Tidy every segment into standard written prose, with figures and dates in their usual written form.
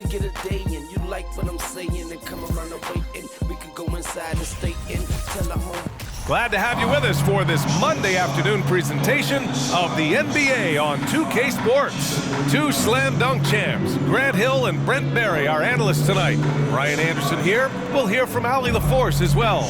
get a day in. You like what I'm saying and come around and wait and we can go inside and stay in. Tell the home. Glad to have you with us for this Monday afternoon presentation of the NBA on 2K Sports. Two slam dunk champs, Grant Hill and Brent Barry, our analysts tonight. Brian Anderson here. We'll hear from Ali LaForce as well.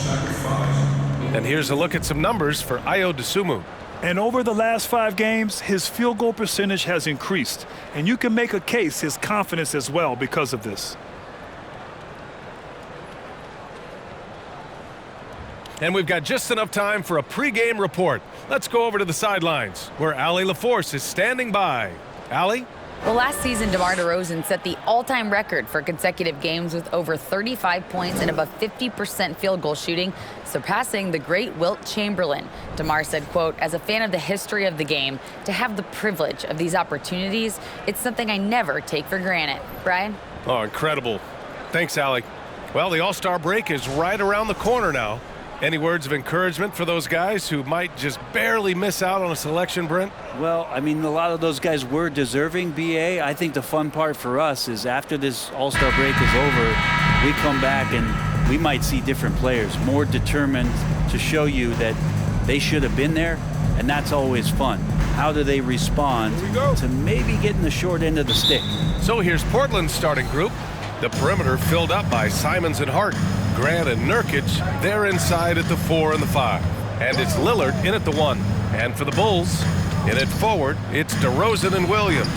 And here's a look at some numbers for Ayo Dosunmu. And over the last 5 games, his field goal percentage has increased. And you can make a case his confidence as well because of this. And we've got just enough time for a pregame report. Let's go over to the sidelines, where Ali LaForce is standing by. Ali? Well, last season, DeMar DeRozan set the all-time record for consecutive games with over 35 points and above 50% field goal shooting, surpassing the great Wilt Chamberlain. DeMar said, quote, "As a fan of the history of the game, to have the privilege of these opportunities, it's something I never take for granted." Brian? Oh, incredible. Thanks, Ali. Well, the All-Star break is right around the corner now. Any words of encouragement for those guys who might just barely miss out on a selection, Brent? Well, I mean, a lot of those guys were deserving, BA. I think the fun part for us is after this All-Star break is over, we come back and we might see different players, more determined to show you that they should have been there, and that's always fun. How do they respond to maybe getting the short end of the stick? So here's Portland's starting group. The perimeter filled up by Simons and Hart. Grant and Nurkic, they're inside at the 4 and the 5. And it's Lillard in at the 1. And for the Bulls, in at forward, it's DeRozan and Williams.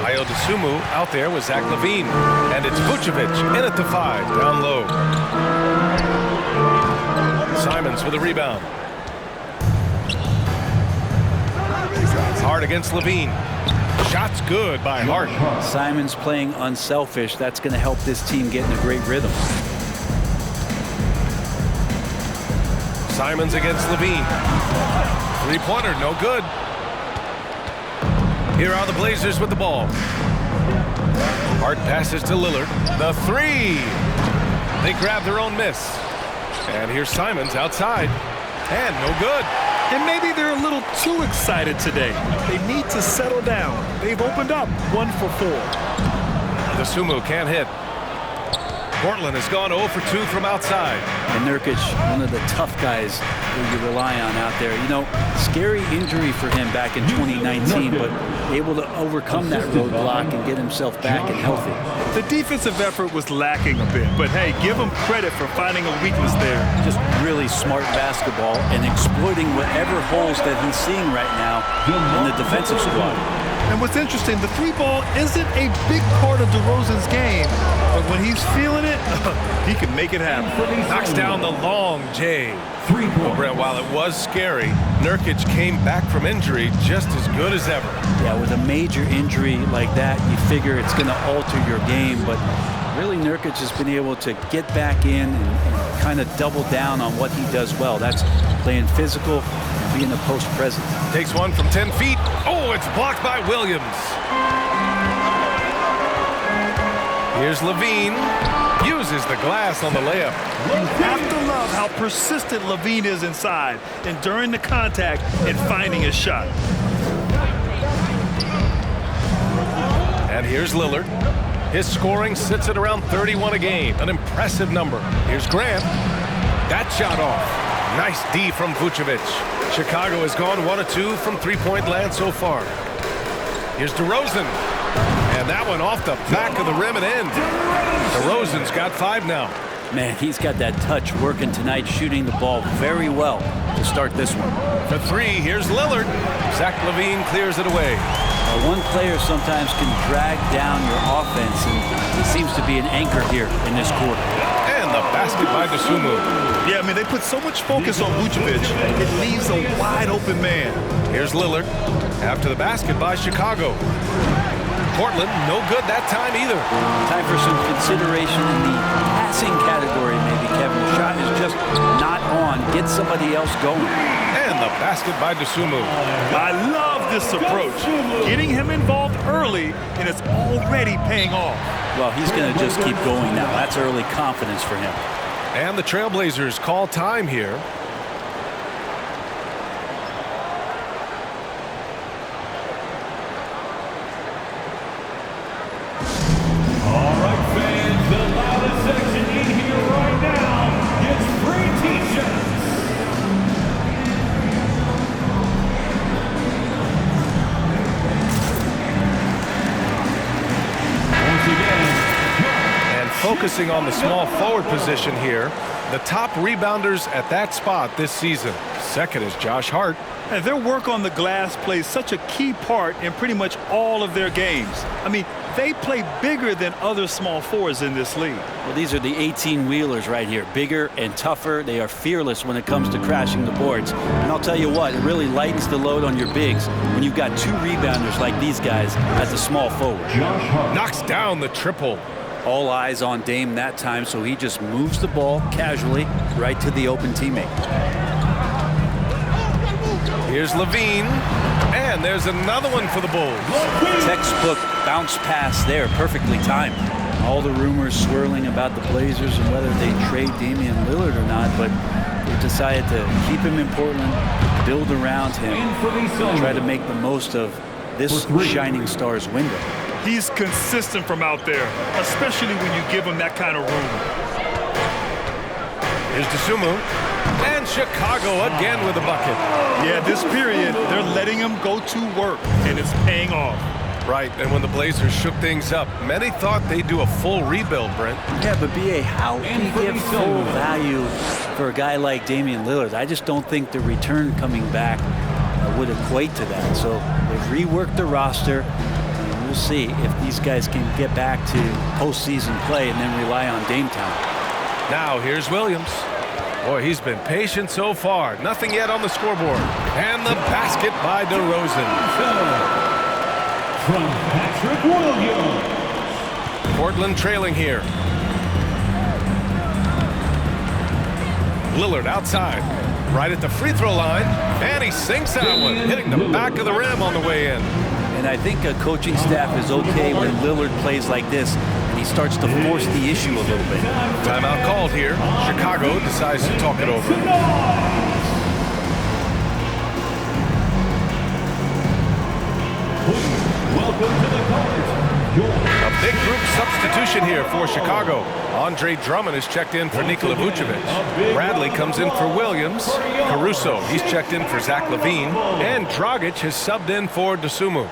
Ayo Dosunmu out there with Zach LaVine. And it's Vucevic in at the 5, down low. Simons with a rebound. Hart against LaVine. Shots good by Hart. Simons playing unselfish. That's going to help this team get in a great rhythm. Simons against LaVine. Three-pointer, no good. Here are the Blazers with the ball. Hart passes to Lillard. The 3. They grab their own miss. And here's Simons outside. And no good. And maybe they're a little too excited today. They need to settle down. They've opened up 1 for 4. Dosunmu can't hit. Portland has gone 0 for 2 from outside. And Nurkic, one of the tough guys that you rely on out there. You know, scary injury for him back in 2019, but able to overcome that roadblock and get himself back and healthy. The defensive effort was lacking a bit, but hey, give him credit for finding a weakness there. Just really smart basketball and exploiting whatever holes that he's seeing right now in the defensive squad. And what's interesting, the 3-ball isn't a big part of DeRozan's game, but when he's feeling it, he can make it happen. Knocks down the long J. Well, Brent, while it was scary, Nurkic came back from injury just as good as ever. Yeah, with a major injury like that, you figure it's going to alter your game, but really Nurkic has been able to get back in and kind of double down on what he does well. That's playing physical and being the post presence. Takes one from 10 feet. Oh, it's blocked by Williams. Here's LaVine. Uses the glass on the layup. You have to love how persistent LaVine is inside and during the contact and finding his shot. And here's Lillard. His scoring sits at around 31 a game, an impressive number. Here's Grant. That shot off. Nice D from Vucevic. Chicago has gone 1 of 2 from three-point land so far. Here's DeRozan. And that one off the back of the rim and in. DeRozan's got 5 now. Man, he's got that touch working tonight, shooting the ball very well to start this one. For 3, here's Lillard. Zach LaVine clears it away. One player sometimes can drag down your offense, and he seems to be an anchor here in this quarter. And the basket by Dosunmu. Yeah, I mean, they put so much focus on Vucevic, it leaves a wide open man. Here's Lillard. After the basket by Chicago. Portland, no good that time either. Time for some consideration in the passing category, maybe, Kevin. The shot is just not on. Get somebody else going. And the basket by Dosunmu. I love this approach. Getting him involved early, and it's already paying off. Well, he's going to just keep going now. That's early confidence for him. And the Trailblazers call time here. focusing on the small forward position here. The top rebounders at that spot this season. Second is Josh Hart. And their work on the glass plays such a key part in pretty much all of their games. I mean, they play bigger than other small forwards in this league. Well, these are the 18-wheelers right here. Bigger and tougher. They are fearless when it comes to crashing the boards. And I'll tell you what, it really lightens the load on your bigs when you've got two rebounders like these guys as a small forward. Knocks down the triple. All eyes on Dame that time, so he just moves the ball casually right to the open teammate. Here's Levine, and there's another one for the Bulls. Textbook bounce pass there, perfectly timed. All the rumors swirling about the Blazers and whether they trade Damian Lillard or not, but they decided to keep him in Portland, build around him, and try to make the most of this shining star's window. He's consistent from out there, especially when you give him that kind of room. Here's Dosunmu, and Chicago again with a bucket. Yeah, this period, they're letting him go to work, and it's paying off. Right, and when the Blazers shook things up, many thought they'd do a full rebuild, Brent. Yeah, but B.A., how can you give full value for a guy like Damian Lillard? I just don't think the return coming back would equate to that. So they've reworked the roster. And we'll see if these guys can get back to postseason play and then rely on Dame time. Now here's Williams. Boy, he's been patient so far. Nothing yet on the scoreboard. And the basket by DeRozan. From Patrick Williams. Portland trailing here. Lillard outside. Right at the free throw line. And he sinks that one, hitting the back of the rim on the way in. And I think a coaching staff is okay when Lillard plays like this. He starts to force the issue a little bit. Timeout called here. Chicago decides to talk it over. Welcome to the court. A big group substitution here for Chicago. Andre Drummond is checked in for Nikola Vucevic. Bradley comes in for Williams. Caruso, he's checked in for Zach LaVine. And Dragic has subbed in for Dosunmu.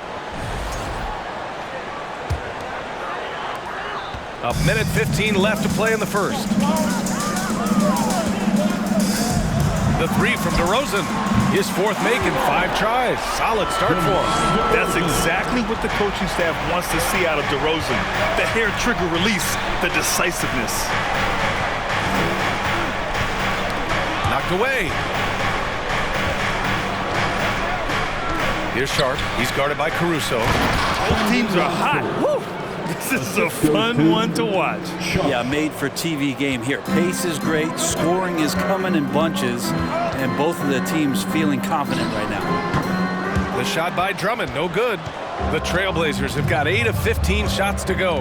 A minute 15 left to play in the first. The three from DeRozan. His fourth make in 5 tries. Solid start for him. That's exactly what the coaching staff wants to see out of DeRozan. The hair trigger release, the decisiveness. Knocked away. Here's Sharp. He's guarded by Caruso. Both teams are hot. Woo! This is a fun one to watch. Yeah, made for TV game here. Pace is great, scoring is coming in bunches, and both of the teams feeling confident right now. The shot by Drummond, no good. The Trailblazers have got 8 of 15 shots to go.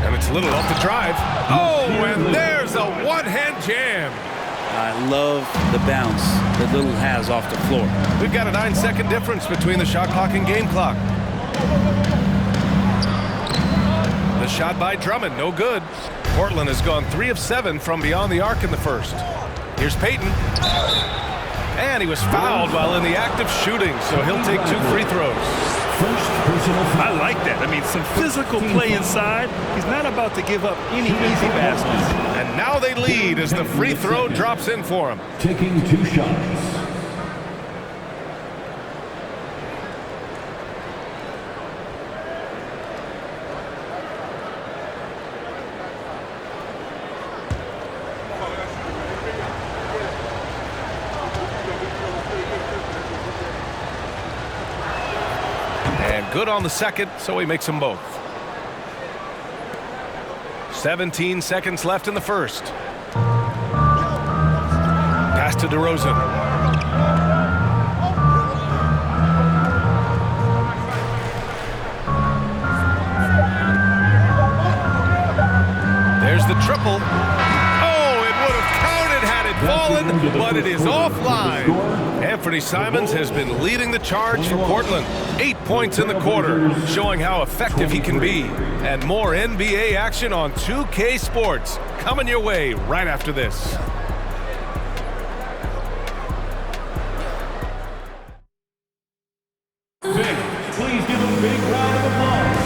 And it's Little off the drive. Oh, and there's a one-hand jam. I love the bounce that Little has off the floor. We've got a 9-second difference between the shot clock and game clock. The shot by Drummond, no good. Portland has gone 3 of 7 from beyond the arc in the first. Here's Payton. And he was fouled while in the act of shooting, so he'll take 2 free throws. I like that. I mean, some physical play inside. He's not about to give up any easy baskets. And now they lead as the free throw drops in for him. Taking 2 shots. Good on the second, so he makes them both. 17 seconds left in the first. Pass to DeRozan. There's the triple. Oh, it would have counted had it fallen, but it is offline. Anthony Simons has been leading the charge for Portland. 8 points in the quarter, showing how effective he can be. And more NBA action on 2K Sports coming your way right after this. Please give a big round of applause.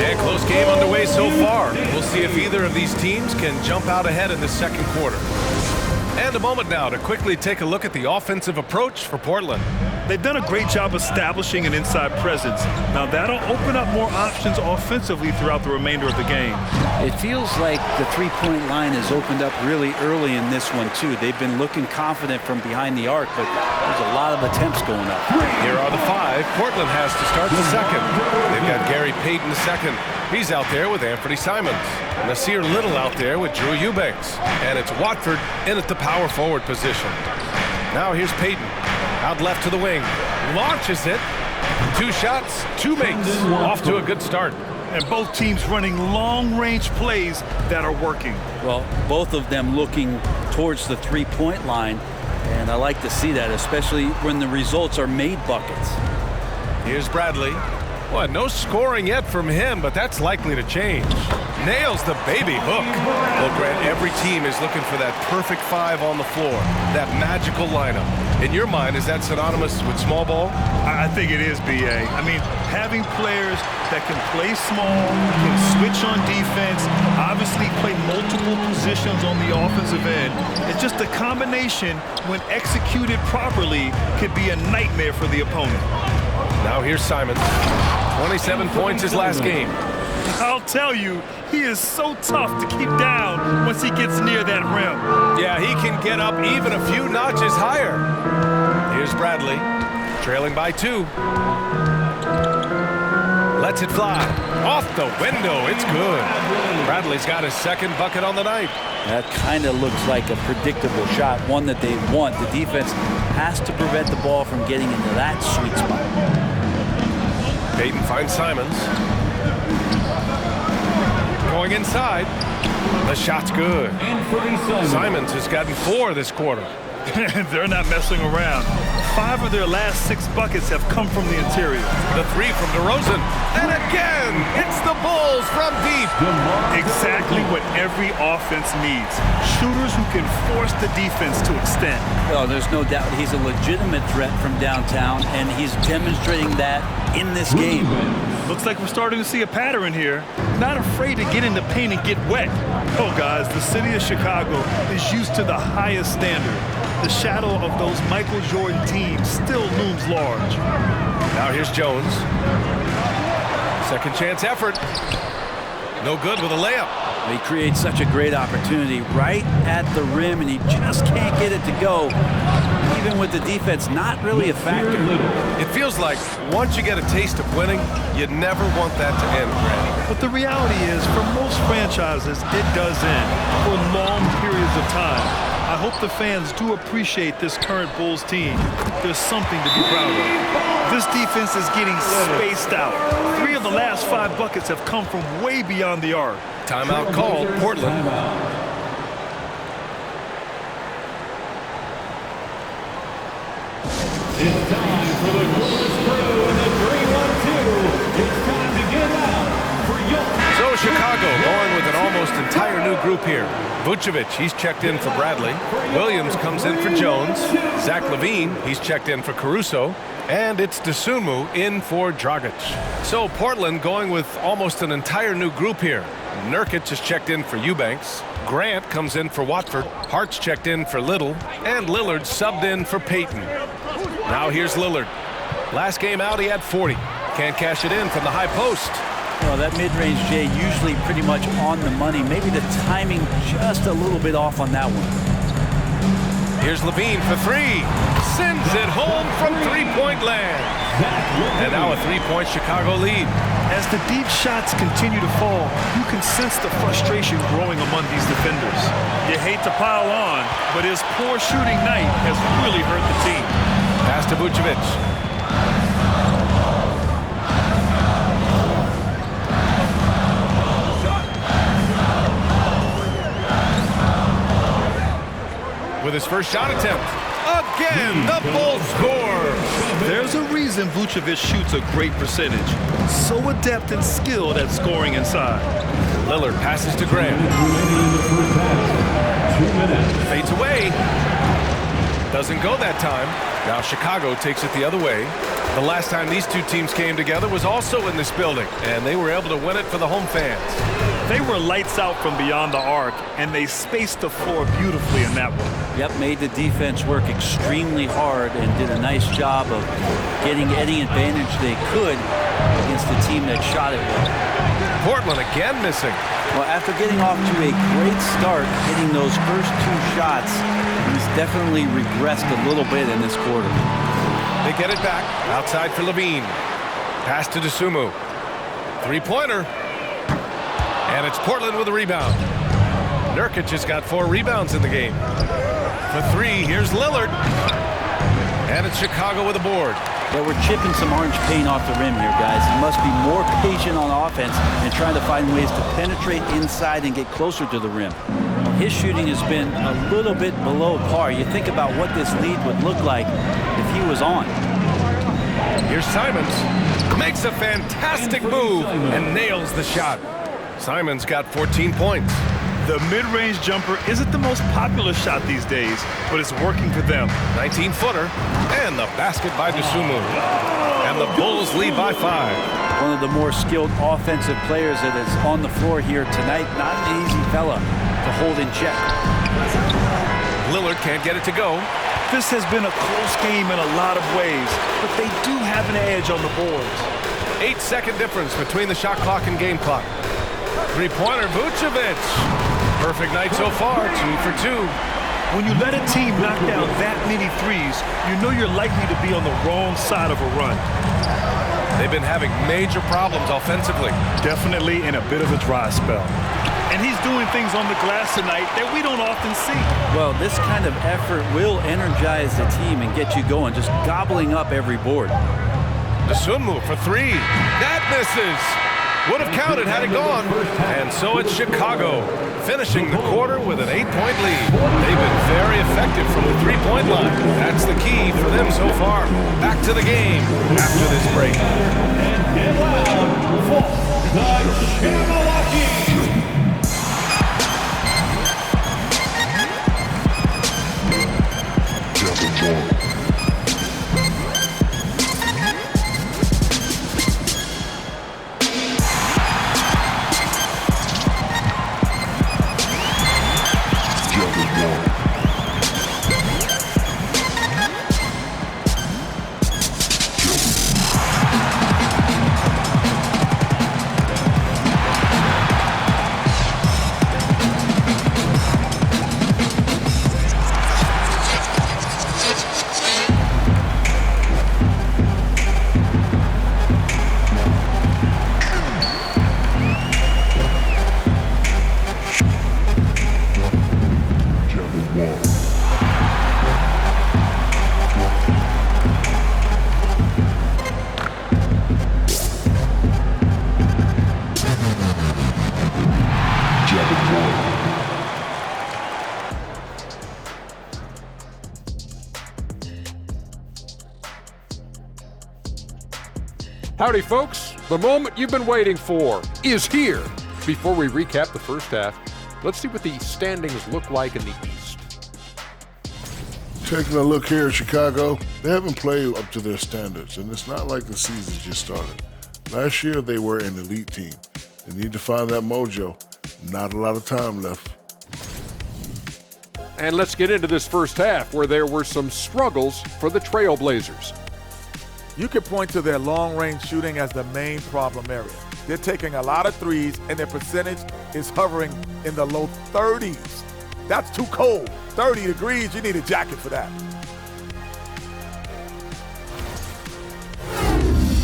And close game underway so far. We'll see if either of these teams can jump out ahead in the second quarter. And a moment now to quickly take a look at the offensive approach for Portland. They've done a great job establishing an inside presence. Now that'll open up more options offensively throughout the remainder of the game. It feels like the three-point line has opened up really early in this one, too. They've been looking confident from behind the arc, but there's a lot of attempts going up. Here are the 5. Portland has to start the second. They've got Gary Payton the second. He's out there with Anthony Simons. Nasir Little out there with Drew Eubanks. And it's Watford in at the power forward position. Now here's Payton. Out left to the wing. Launches it. 2 shots, 2 makes. Off to a good start. And both teams running long-range plays that are working. Well, both of them looking towards the three-point line. And I like to see that, especially when the results are made buckets. Here's Bradley. Well, no scoring yet from him, but that's likely to change. Nails the baby hook. Well, Grant, every team is looking for that perfect 5 on the floor, that magical lineup. In your mind, is that synonymous with small ball? I think it is, B.A. I mean, having players that can play small, can switch on defense, obviously play multiple positions on the offensive end. It's just a combination, when executed properly, could be a nightmare for the opponent. Now here's Simons. 27 points his last game. I'll tell you, he is so tough to keep down once he gets near that rim. Yeah, he can get up even a few notches higher. Here's Bradley, trailing by 2. Lets it fly. Off the window, it's good. Bradley's got his second bucket on the night. That kind of looks like a predictable shot, one that they want. The defense has to prevent the ball from getting into that sweet spot. Payton finds Simons. Going inside. The shot's good. Simons has gotten 4 this quarter. They're not messing around. 5 of their last 6 buckets have come from the interior. The 3 from DeRozan. And again, it's the Bulls from deep. Exactly what every offense needs. Shooters who can force the defense to extend. Oh, there's no doubt he's a legitimate threat from downtown, and he's demonstrating that in this game. Looks like we're starting to see a pattern here. Not afraid to get in the paint and get wet. Oh, guys, the city of Chicago is used to the highest standard. The shadow of those Michael Jordan teams still looms large. Now here's Jones. Second chance effort. No good with a layup. He creates such a great opportunity right at the rim, and he just can't get it to go. Even with the defense not really a factor. It feels like once you get a taste of winning, you never want that to end, Grant. But the reality is, for most franchises, it does end for long periods of time. I hope the fans do appreciate this current Bulls team. There's something to be proud of. This defense is getting spaced out. 3 of the last 5 buckets have come from way beyond the arc. Timeout called, Portland. It's time for the Chorus Crew and the 3-1-2. It's time to get out for your... So Chicago going with an almost entire new group here. Vucevic, he's checked in for Bradley. Williams comes in for Jones. Zach LaVine, he's checked in for Caruso. And it's Dosunmu in for Dragic. So Portland going with almost an entire new group here. Nurkic is checked in for Eubanks. Grant comes in for Watford. Hart's checked in for Little. And Lillard subbed in for Payton. Now here's Lillard. Last game out, he had 40. Can't cash it in from the high post. Well, that mid-range, Jay, usually pretty much on the money. Maybe the timing just a little bit off on that one. Here's LaVine for 3. Sends it home from three-point land. And now a 3-point Chicago lead. As the deep shots continue to fall, you can sense the frustration growing among these defenders. You hate to pile on, but his poor shooting night has really hurt the team. Pass to Vucevic. With his first shot attempt. Again, the Bulls score. There's a reason Vucevic shoots a great percentage. So adept and skilled at scoring inside. Lillard passes to Graham. 2 minutes. Fades away. Doesn't go that time. Now Chicago takes it the other way. The last time these two teams came together was also in this building, and they were able to win it for the home fans. They were lights out from beyond the arc, and they spaced the floor beautifully in that one. Yep, made the defense work extremely hard and did a nice job of getting any advantage they could against the team that shot it well. Portland again missing. Well, after getting off to a great start, hitting those first 2 shots, he's definitely regressed a little bit in this quarter. They get it back. Outside for Levine. Pass to DeSumo. Three-pointer. And it's Portland with a rebound. Nurkic has got 4 rebounds in the game. For 3, here's Lillard. And it's Chicago with a board. Yeah, we're chipping some orange paint off the rim here, guys. He must be more patient on offense and trying to find ways to penetrate inside and get closer to the rim. His shooting has been a little bit below par. You think about what this lead would look like if he was on. Here's Simons. Makes a fantastic move and nails the shot. Simons got 14 points. The mid-range jumper isn't the most popular shot these days, but it's working for them. 19-footer. And the basket by DeSumo. And the Bulls lead by 5. One of the more skilled offensive players that is on the floor here tonight. Not an easy fella to hold in check. Lillard can't get it to go. This has been a close game in a lot of ways, but they do have an edge on the boards. 8-second difference between the shot clock and game clock. Three-pointer, Vucevic. Perfect night so far, 2 for 2. When you let a team knock down that many threes, you know you're likely to be on the wrong side of a run. They've been having major problems offensively. Definitely in a bit of a dry spell. And he's doing things on the glass tonight that we don't often see. Well, this kind of effort will energize the team and get you going, just gobbling up every board. DeSumo for 3. That misses. Would have counted had it gone. And so it's Chicago, finishing the quarter with an 8-point lead. They've been very effective from the 3-point line. That's the key for them so far. Back to the game after this break. And loud for the Jabberwocky. Howdy, folks. The moment you've been waiting for is here. Before we recap the first half, let's see what the standings look like in the East. Taking a look here at Chicago, they haven't played up to their standards, and it's not like the season just started. Last year, they were an elite team. They need to find that mojo. Not a lot of time left. And let's get into this first half, where there were some struggles for the Trailblazers. You could point to their long-range shooting as the main problem area. They're taking a lot of threes, and their percentage is hovering in the low 30s. That's too cold. 30 degrees, you need a jacket for that.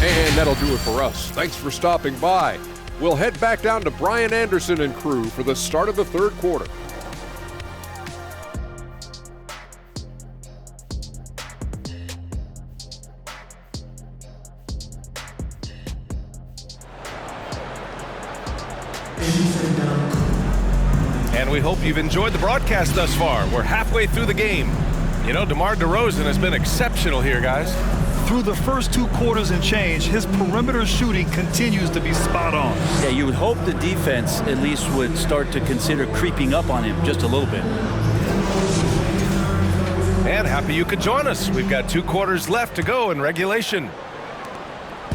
And that'll do it for us. Thanks for stopping by. We'll head back down to Brian Anderson and crew for the start of the third quarter. And we hope you've enjoyed the broadcast thus far. We're halfway through the game. You know, DeMar DeRozan has been exceptional here, guys. Through the first 2 quarters and change, his perimeter shooting continues to be spot on. Yeah, you would hope the defense at least would start to consider creeping up on him just a little bit. And happy you could join us. We've got 2 quarters left to go in regulation.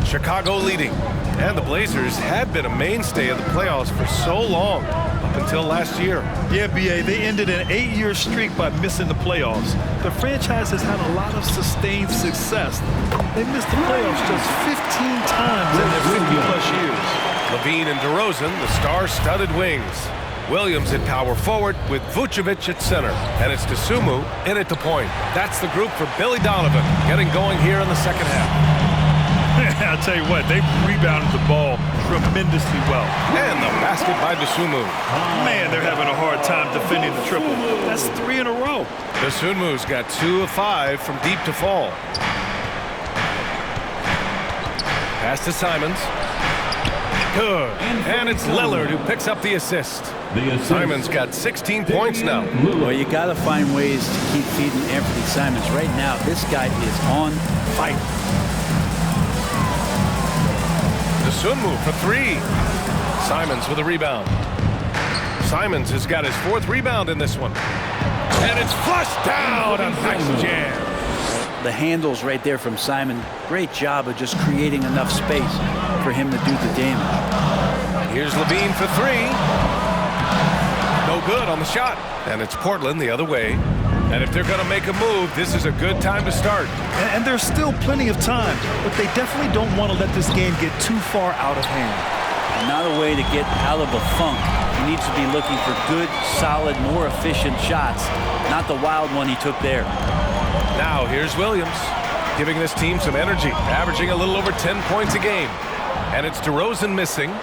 Chicago leading And the Blazers had been a mainstay of the playoffs for so long, up until last year. Yeah, B.A., they ended an 8-year streak by missing the playoffs. The franchise has had a lot of sustained success. They missed the playoffs just 15 times in their 50-plus years. Levine and DeRozan, the star-studded wings. Williams at power forward with Vucevic at center. And it's Dosunmu in at the point. That's the group for Billy Donovan, getting going here in the second half. I'll tell you what, they rebounded the ball tremendously well. And the basket by Dosunmu. Man, they're having a hard time defending the triple. That's 3 in a row. Dosunmu's got 2 of 5 from deep to fall. Pass to Simons. Good. And it's Lillard who picks up the assist. Simons got 16 points now. Well, you got to find ways to keep feeding Anthony Simons. Right now, this guy is on fire. Dosunmu for 3. Simons with a rebound. Simons has got his 4th rebound in this one. And it's flushed down. A nice jam. The handles right there from Simon. Great job of just creating enough space for him to do the damage. Here's Levine for 3. No good on the shot. And it's Portland the other way. And if they're going to make a move, this is a good time to start. And there's still plenty of time, but they definitely don't want to let this game get too far out of hand. Not a way to get out of a funk. He needs to be looking for good, solid, more efficient shots, not the wild one he took there. Now here's Williams, giving this team some energy, averaging a little over 10 points a game. And it's DeRozan missing.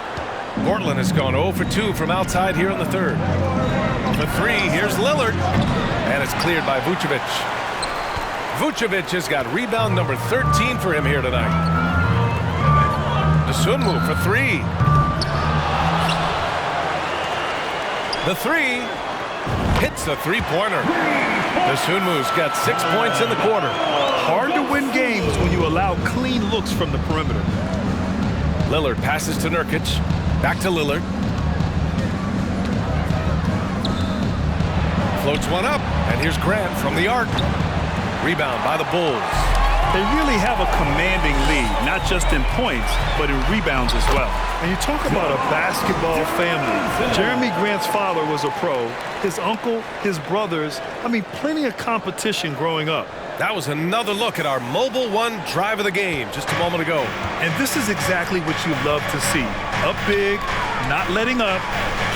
Portland has gone 0 for 2 from outside here in the third. For 3, here's Lillard. And it's cleared by Vucevic. Vucevic has got rebound number 13 for him here tonight. Dosunmu for 3. The 3 hits a three-pointer. Dosunmu's got 6 points in the quarter. Hard to win games when you allow clean looks from the perimeter. Lillard passes to Nurkic. Back to Lillard. Floats one up, and here's Grant from the arc. Rebound by the Bulls. They really have a commanding lead, not just in points, but in rebounds as well. And you talk about a basketball family. Jeremy Grant's father was a pro. His uncle, his brothers, I mean, plenty of competition growing up. That was another look at our Mobile One drive of the game just a moment ago. And this is exactly what you love to see. Up big, not letting up,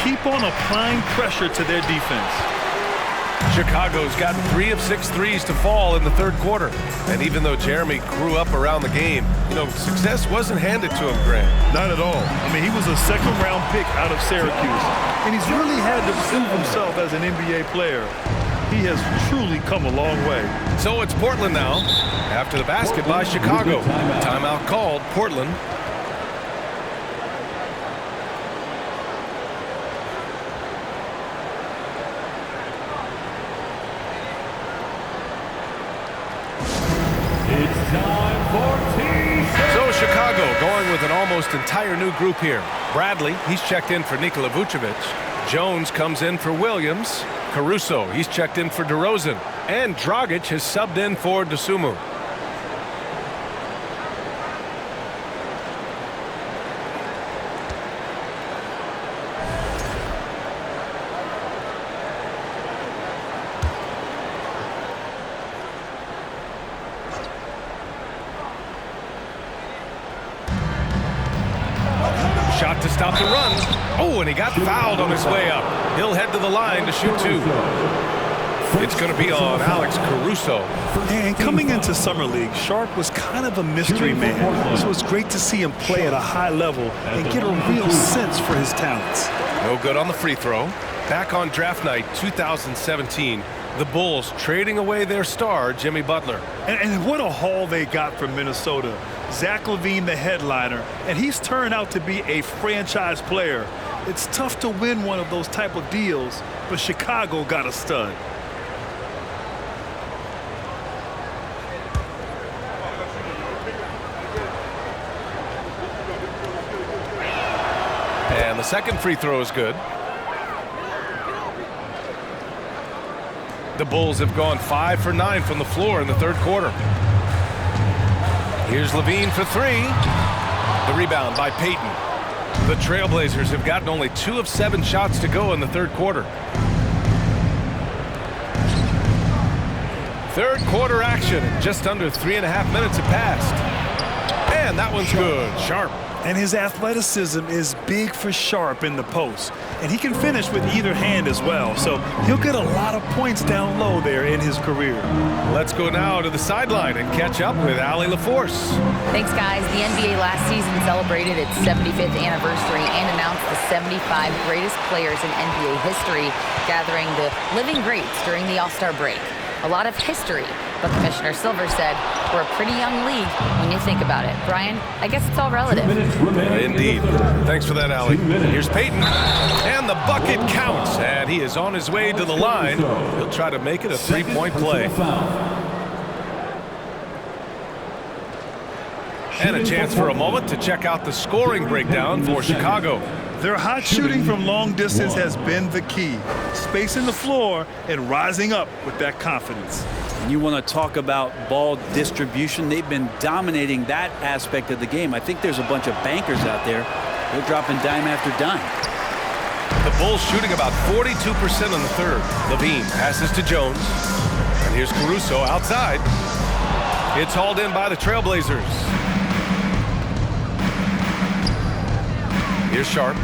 keep on applying pressure to their defense. Chicago's gotten 3 of 6 threes to fall in the third quarter. And even though Jeremy grew up around the game, success wasn't handed to him, Grant. Not at all. I mean, he was a second-round pick out of Syracuse. And he's really had to prove himself as an NBA player. He has truly come a long way. So it's Portland now, after the basket by Chicago. Timeout called, Portland. It's time for So Chicago going with an almost entire new group here. Bradley, he's checked in for Nikola Vucevic. Jones comes in for Williams. Caruso, he's checked in for DeRozan. And Dragic has subbed in for Dosunmu. Shot to stop the run. Oh, and he got fouled on his way up. He'll head to the line to shoot 2. It's going to be on Alex Caruso. And coming into Summer League, Sharp was kind of a mystery man. So it's great to see him play at a high level and get a real sense for his talents. No good on the free throw. Back on draft night 2017, the Bulls trading away their star, Jimmy Butler. And what a haul they got from Minnesota. Zach LaVine, the headliner, and he's turned out to be a franchise player. It's tough to win one of those type of deals, but Chicago got a stud. And the second free throw is good. The Bulls have gone 5 for 9 from the floor in the third quarter. Here's LaVine for 3. The rebound by Payton. The Trailblazers have gotten only 2 of 7 shots to go in the third quarter. Third quarter action. Just under 3.5 minutes have passed. And that one's good. Sharp. And his athleticism is big for Sharp in the post. And he can finish with either hand as well. So he'll get a lot of points down low there in his career. Let's go now to the sideline and catch up with Allie LaForce. Thanks, guys. The NBA last season celebrated its 75th anniversary and announced the 75 greatest players in NBA history, gathering the living greats during the All-Star break. A lot of history, but Commissioner Silver said we're a pretty young league when you think about it. Brian, I guess it's all relative. Indeed. Thanks for that, Allie. Here's Payton, and the bucket counts, and he is on his way to the line. He'll try to make it a three-point play. And a chance for a moment to check out the scoring breakdown for Chicago. Their hot shooting from long distance has been the key. Spacing the floor and rising up with that confidence. And you want to talk about ball distribution. They've been dominating that aspect of the game. I think there's a bunch of bankers out there. They're dropping dime after dime. The Bulls shooting about 42% in the third. Levine passes to Jones. And here's Caruso outside. It's hauled in by the Trailblazers. Here's Sharp.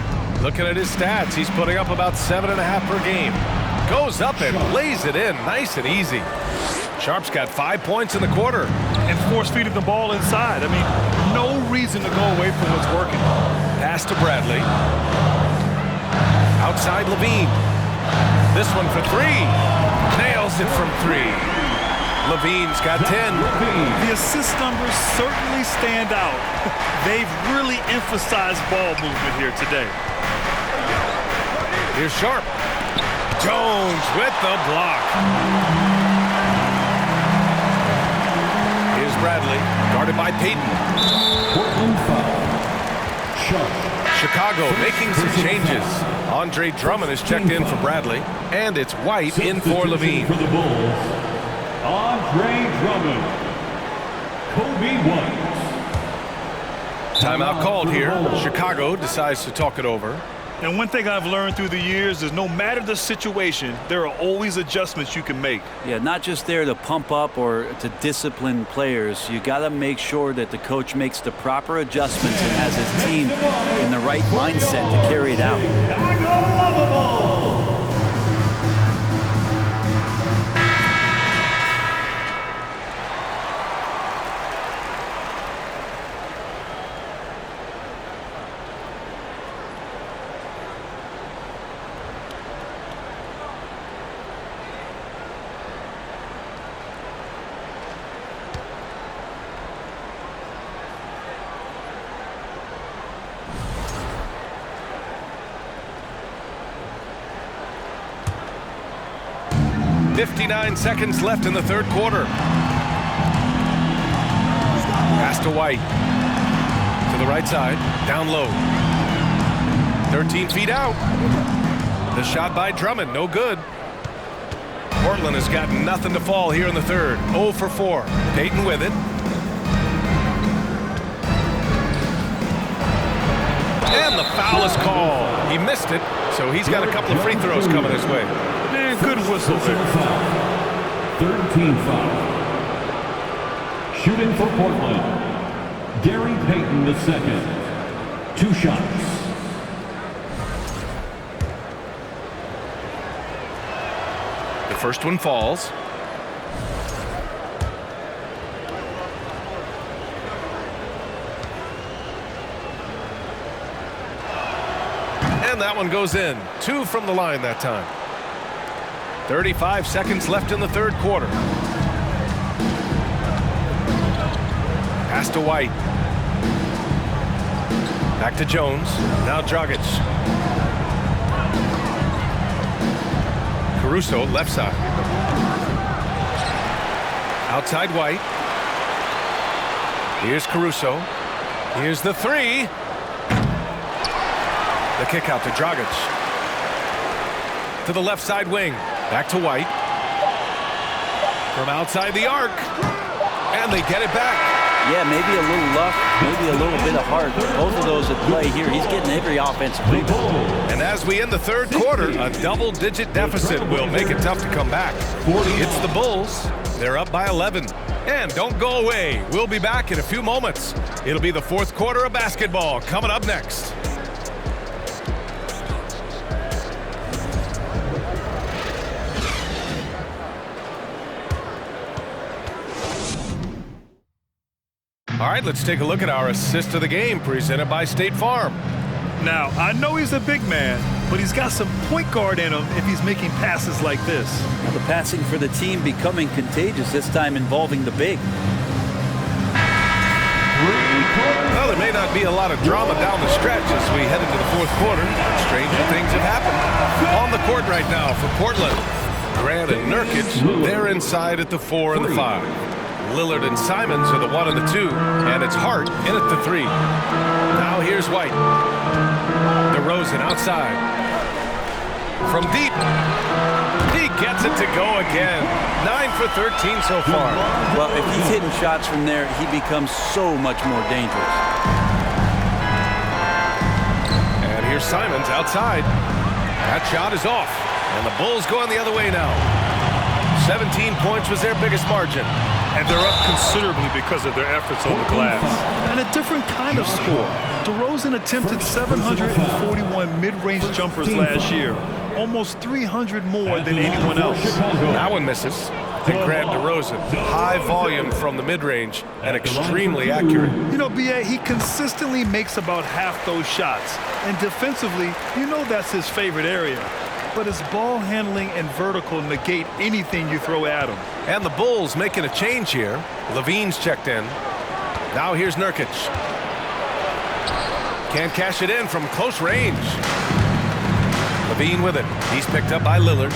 Looking at his stats, he's putting up about 7.5 per game. Goes up and lays it in nice and easy. Sharp's got 5 points in the quarter. And force-feeding the ball inside. I mean, no reason to go away from what's working. Pass to Bradley. Outside Levine. This one for 3. Nails it from 3. Levine's got 10. The assist numbers certainly stand out. They've really emphasized ball movement here today. Here's Sharp. Jones with the block. Here's Bradley, guarded by Payton. Chicago making some changes. Andre Drummond is checked in for Bradley, and it's White in for Levine. For the Bulls, Andre Drummond, Kobe White. Timeout called here. Chicago decides to talk it over. And one thing I've learned through the years is no matter the situation, there are always adjustments you can make. Yeah, not just there to pump up or to discipline players. You got to make sure that the coach makes the proper adjustments and has his team in the right mindset to carry it out. .59 seconds left in the third quarter. Pass to White. To the right side. Down low. 13 feet out. The shot by Drummond. No good. Portland has got nothing to fall here in the third. 0 for 4. Payton with it. And the foul is called. He missed it, so he's got a couple of free throws coming his way. Man, good whistle there. Third team foul. Shooting for Portland, Gary Payton II. 2 shots. The first one falls. And that one goes in. 2 from the line that time. 35 seconds left in the third quarter. Pass to White. Back to Jones. Now Dragic. Caruso, left side. Outside White. Here's Caruso. Here's the 3. The kick out to Dragic. To the left side wing. Back to White. From outside the arc. And they get it back. Yeah, maybe a little luck, maybe a little bit of heart. Both of those at play here. He's getting every offensive rebound. And as we end the third quarter, a double-digit deficit will make it tough to come back. It's the Bulls. They're up by 11. And don't go away. We'll be back in a few moments. It'll be the fourth quarter of basketball coming up next. All right, let's take a look at our assist of the game presented by State Farm. Now, I know he's a big man, but he's got some point guard in him if he's making passes like this. Well, the passing for the team becoming contagious, this time involving the big. Well, there may not be a lot of drama down the stretch as we head into the fourth quarter. Stranger things have happened. On the court right now for Portland, Grant and Nurkic, they're inside at the 4 and the 5. Lillard and Simons are the 1 and the 2, and it's Hart in at the 3. Now here's White. DeRozan outside. From deep. He gets it to go again. 9 for 13 so far. Well, if he's hitting shots from there, he becomes so much more dangerous. And here's Simons outside. That shot is off, and the Bulls going the other way now. 17 points was their biggest margin. And they're up considerably because of their efforts on the glass. And a different kind of score. DeRozan attempted 741 mid-range jumpers last year, almost 300 more than anyone else. That one misses. And Grant DeRozan, high volume from the mid-range and extremely accurate. You know, B.A., he consistently makes about half those shots. And defensively, you know that's his favorite area. But his ball handling and vertical negate anything you throw at him. And the Bulls making a change here. Levine's checked in. Now here's Nurkic. Can't cash it in from close range. Levine with it. He's picked up by Lillard.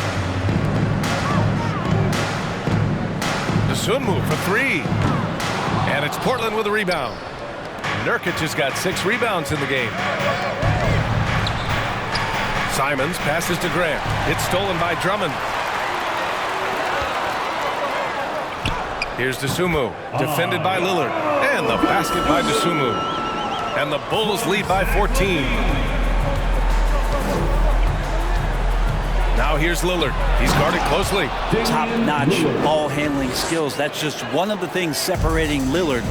Dosunmu for 3. And it's Portland with a rebound. Nurkic has got 6 rebounds in the game. Simons passes to Grant. It's stolen by Drummond. Here's Dosunmu, defended by Lillard. And the basket by Dosunmu. And the Bulls lead by 14. Now here's Lillard. He's guarded closely. Top-notch ball handling skills. That's just one of the things separating Lillard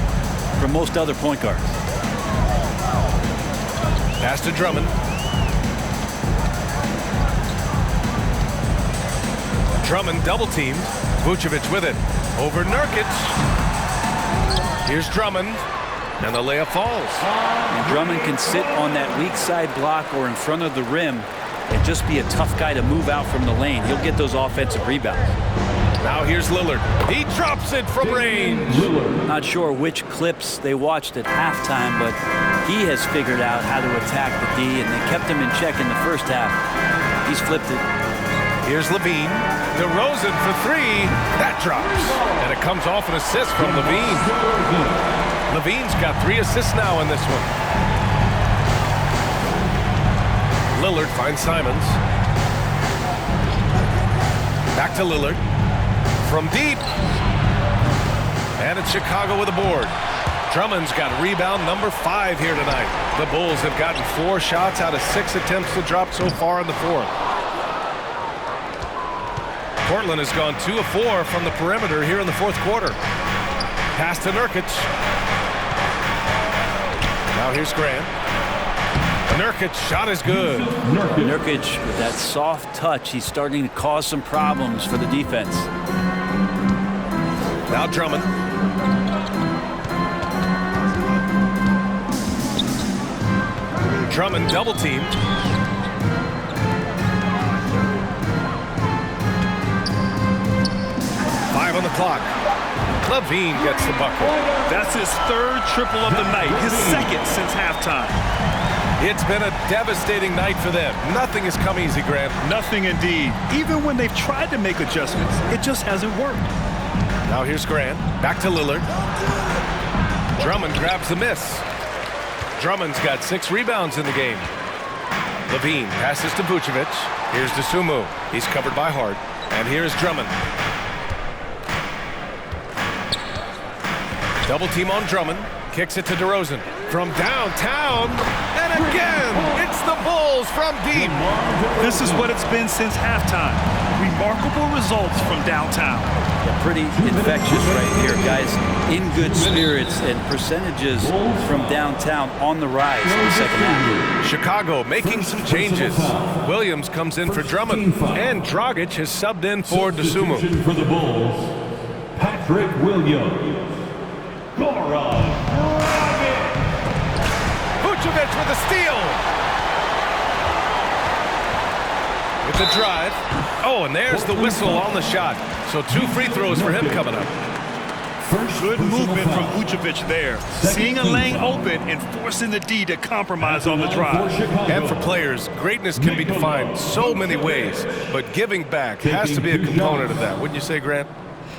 from most other point guards. Pass to Drummond. Drummond double teamed. Vucevic with it. Over Nurkic. Here's Drummond. And the layup falls. And Drummond can sit on that weak side block or in front of the rim and just be a tough guy to move out from the lane. He'll get those offensive rebounds. Now here's Lillard. He drops it from range. Not sure which clips they watched at halftime, but he has figured out how to attack the D, and they kept him in check in the first half. He's flipped it. Here's Levine. DeRozan for 3. That drops. And it comes off an assist from Levine. Levine's got 3 assists now in this one. Lillard finds Simons. Back to Lillard. From deep. And it's Chicago with a board. Drummond's got rebound number 5 here tonight. The Bulls have gotten 4 shots out of 6 attempts to drop so far in the fourth. Portland has gone 2 of 4 from the perimeter here in the fourth quarter. Pass to Nurkic. Now here's Grant. Nurkic shot is good. Nurkic with that soft touch, he's starting to cause some problems for the defense. Now Drummond. Drummond double teamed. On the clock. Levine gets the bucket. That's his 3rd triple of the night, his 2nd since halftime. It's been a devastating night for them. Nothing has come easy, Grant. Nothing indeed. Even when they've tried to make adjustments, it just hasn't worked. Now here's Grant. Back to Lillard. Drummond grabs the miss. Drummond's got 6 rebounds in the game. Levine passes to Vucevic. Here's Dosunmu. He's covered by Hart. And here's Drummond. Double team on Drummond. Kicks it to DeRozan. From downtown. And again, it's the Bulls from deep. This is what it's been since halftime. Remarkable results from downtown. Yeah, pretty infectious right here, guys. In good spirits and percentages from downtown on the rise in the second half. Chicago making some changes. Williams comes in for Drummond, and Dragic has subbed in for DeSumo. For the Bulls, Patrick Williams. Goran Dragic. Vucevic with a steal. With the drive. Oh, and there's the whistle on the shot. So 2 free throws for him coming up. Good movement from Vucevic there. Seeing a lane open and forcing the D to compromise on the drive. And for players, greatness can be defined so many ways, but giving back has to be a component of that. Wouldn't you say, Grant?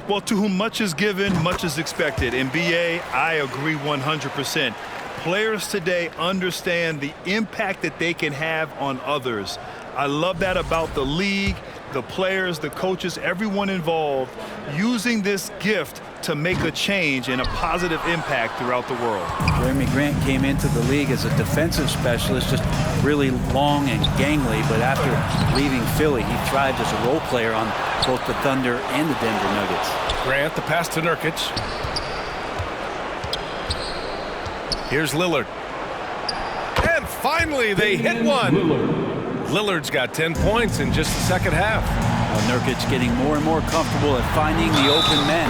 Well, to whom much is given, much is expected. In BA, I agree 100%. Players today understand the impact that they can have on others. I love that about the league, the players, the coaches, everyone involved, using this gift to make a change and a positive impact throughout the world. Jeremy Grant came into the league as a defensive specialist, just really long and gangly, but after leaving Philly, he thrived as a role player on both the Thunder and the Denver Nuggets. Grant, the pass to Nurkic. Here's Lillard. And finally, they hit one. Lillard's got 10 points in just the second half. Well, Nurkic getting more and more comfortable at finding the open men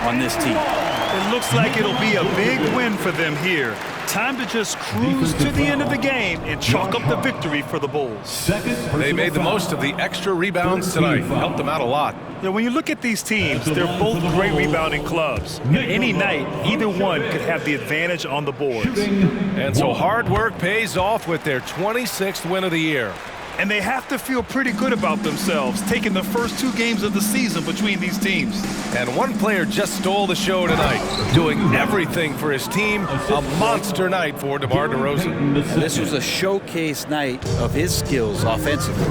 on this team. It looks like it'll be a big win for them here. Time to just cruise to the end of the game and chalk up the victory for the Bulls. They made the most of the extra rebounds tonight. Helped them out a lot. Yeah, when you look at these teams, they're both great rebounding clubs. And any night, either one could have the advantage on the boards. And so hard work pays off with their 26th win of the year. And they have to feel pretty good about themselves, taking the first 2 games of the season between these teams. And one player just stole the show tonight, doing everything for his team. A monster night for DeMar DeRozan. And this was a showcase night of his skills offensively.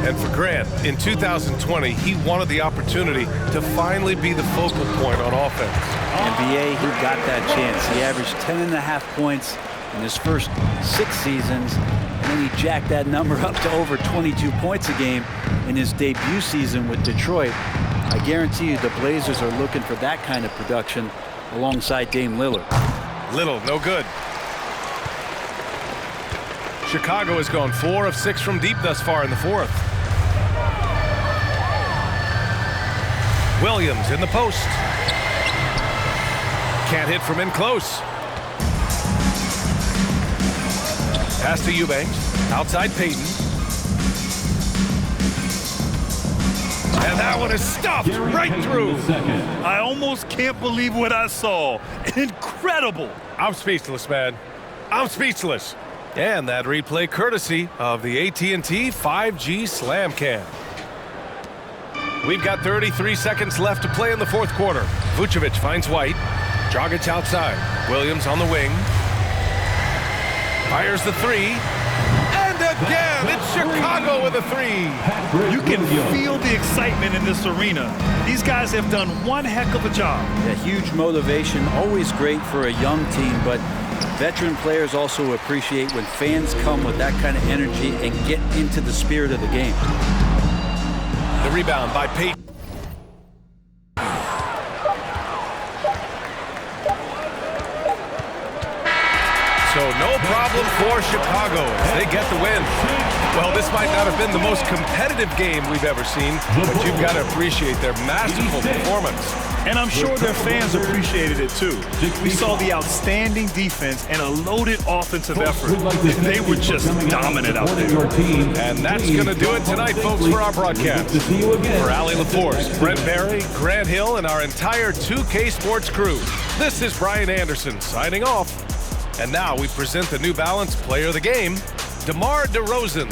And for Grant, in 2020, he wanted the opportunity to finally be the focal point on offense. NBA, he got that chance. He averaged 10.5 points in his first 6 seasons. And then he jacked that number up to over 22 points a game in his debut season with Detroit. I guarantee you the Blazers are looking for that kind of production alongside Dame Lillard. Little, no good. Chicago has gone 4 of 6 from deep thus far in the fourth. Williams in the post. Can't hit from in close. Pass to Eubanks, outside Payton. And that one is stuffed right through. I almost can't believe what I saw. Incredible. I'm speechless, man. I'm speechless. And that replay courtesy of the AT&T 5G Slam Cam. We've got 33 seconds left to play in the fourth quarter. Vucevic finds White. Dragic outside. Williams on the wing. Fires the 3. And again, it's Chicago with a 3. You can feel the excitement in this arena. These guys have done one heck of a job. A huge motivation, always great for a young team, but veteran players also appreciate when fans come with that kind of energy and get into the spirit of the game. The rebound by Payton. So no problem for Chicago as they get the win. Well, this might not have been the most competitive game we've ever seen, but you've got to appreciate their masterful performance. And I'm sure their fans appreciated it too. We saw the outstanding defense and a loaded offensive effort. They were just dominant out there. And that's going to do it tonight, folks, for our broadcast. For Allie LaForce, Brent Barry, Grant Hill, and our entire 2K Sports crew, this is Brian Anderson signing off. And now we present the New Balance Player of the Game, DeMar DeRozan.